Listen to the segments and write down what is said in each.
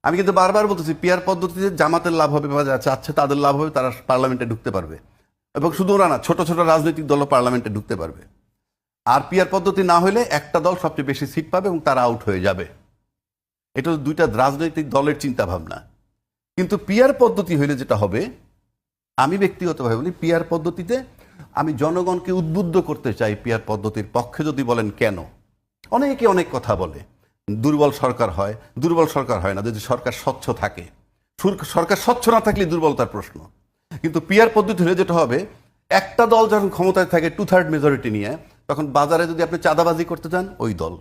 আমি কিন্তু বারবার বলতেছি পিয়ার পদ্ধতিতে জামাতের লাভ হবে বা যারা চাচ্ছে তাদের লাভ হবে, তারা পার্লামেন্টে ঢুকতে পারবে, এবং শুধু ওরা না, ছোট ছোট রাজনৈতিক দলও পার্লামেন্টে ঢুকতে পারবে। আর পিয়ার পদ্ধতি না হলে একটা দল সবচেয়ে বেশি সিট পাবে এবং তারা আউট হয়ে যাবে। এটা দুইটা রাজনৈতিক দলের চিন্তা ভাবনা। কিন্তু পিয়ার পদ্ধতি হইলে যেটা হবে, আমি ব্যক্তিগতভাবে বলি, পিয়ার পদ্ধতিতে আমি জনগণকে উদ্বুদ্ধ করতে চাই পিয়ার পদ্ধতির পক্ষে। যদি বলেন কেন, অনেকে অনেক কথা বলে, দুর্বল সরকার হয়, দুর্বল সরকার হয় না যদি সরকার স্বচ্ছ থাকে। সরকার স্বচ্ছ না থাকলে দুর্বলতার প্রশ্ন। কিন্তু পিয়ার পদ্ধতি হলে যেটা হবে, একটা দল যখন ক্ষমতায় থাকে 2/3 মেজরিটি নিয়ে, তখন বাজারে যদি আপনি চাঁদাবাজি করতে যান ওই দল,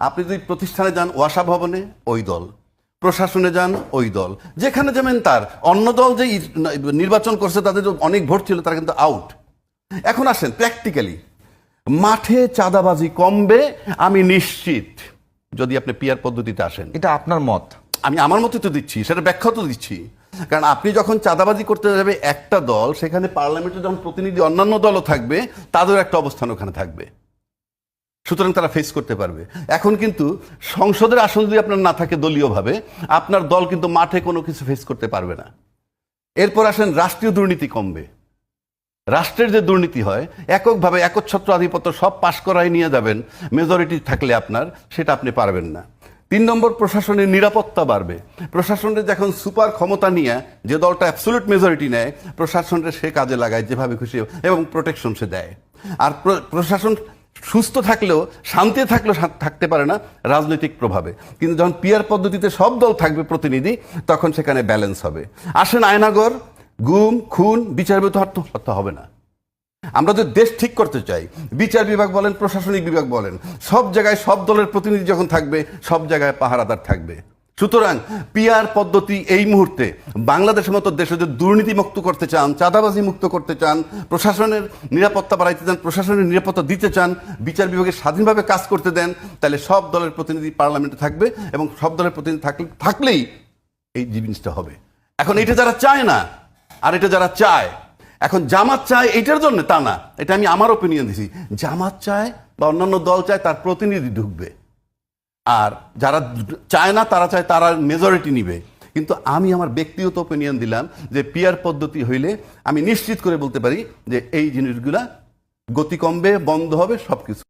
আপনি যদি প্রতিষ্ঠানে যান ওয়াসা ভবনে ওই দল, প্রশাসনে যান ওই দল, যেখানে যাবেন তার অন্য দল যে নির্বাচন করছে তাদের অনেক ভোট ছিল তারা কিন্তু আউট। এখন আসেন প্র্যাকটিক্যালি, মাঠে চাঁদাবাজি কমবে আমি নিশ্চিত যদি আপনি পিয়ার পদ্ধতিতে আসেন। এটা আপনার মত? আমি আমার মতে তো দিচ্ছি, সেটা ব্যাখ্যা তো দিচ্ছি। কারণ আপনি যখন চাঁদাবাজি করতে যাবে একটা দল, সেখানে পার্লামেন্টে যখন প্রতিনিধি অন্যান্য দলও থাকবে, তাদের একটা অবস্থান ওখানে থাকবে, সুতরাং তারা ফেস করতে পারবে। এখন কিন্তু সংসদের আসন যদি আপনার না থাকে দলীয়ভাবে, আপনার দল কিন্তু মাঠে কোনো কিছু ফেস করতে পারবে না। এরপর আসেন রাষ্ট্রীয় দুর্নীতি কমবে। রাষ্ট্রের যে দুর্নীতি হয়, এককভাবে একচ্ছত্র আধিপত্য সব পাশ করাই নিয়ে যাবেন মেজরিটি থাকলে আপনার, সেটা আপনি পারবেন না। 3 নম্বর, প্রশাসনের নিরাপত্তা বাড়বে। প্রশাসনের যখন সুপার ক্ষমতা নিয়ে যে দলটা অ্যাবসলিউট মেজরিটি নেয়, প্রশাসনের সে কাজে লাগায় যেভাবে খুশি, এবং প্রোটেকশন সে দেয়। আর প্রশাসন সুস্থ থাকলেও, শান্তি থাকলেও থাকতে পারে না রাজনৈতিক প্রভাবে। কিন্তু যখন পিয়ার পদ্ধতিতে সব দল থাকবে প্রতিনিধি, তখন সেখানে ব্যালেন্স হবে। আসেন আয়নাগর, গুম, খুন, বিচার হত্যা হবে না। আমরা যে দেশ ঠিক করতে চাই, বিচার বিভাগ বলেন, প্রশাসনিক বিভাগ বলেন, সব জায়গায় সব দলের প্রতিনিধি যখন থাকবে, সব জায়গায় পাহারাদার থাকবে। সুতরাং পিয়ার পদ্ধতি এই মুহূর্তে বাংলাদেশের মতো দেশে যদি দুর্নীতি মুক্ত করতে চান, চাঁদাবাজি মুক্ত করতে চান, প্রশাসনের নিরাপত্তা বাড়াইতে চান, প্রশাসনের নিরাপত্তা দিতে চান, বিচার বিভাগে স্বাধীনভাবে কাজ করতে দেন, তাহলে সব দলের প্রতিনিধি পার্লামেন্টে থাকবে, এবং সব দলের প্রতিনিধি থাকলেই এই জিনিসটা হবে। এখন এটা যারা চায় না, আর এটা যারা চায়, এখন জামাত চায় এইটার জন্য তা না, এটা আমি আমার ওপিনিয়ন দিছি। জামাত চায় বা অন্যান্য দল চায় তার প্রতিনিধি ঢুকবে, আর যারা চায় না তারা চায় তারা মেজরিটি নিবে। কিন্তু আমি আমার ব্যক্তিগত ওপিনিয়ন দিলাম যে পিয়ার পদ্ধতি হইলে আমি নিশ্চিত করে বলতে পারি যে এই জিনিসগুলা গতি কমবে, বন্ধ হবে, সবকিছু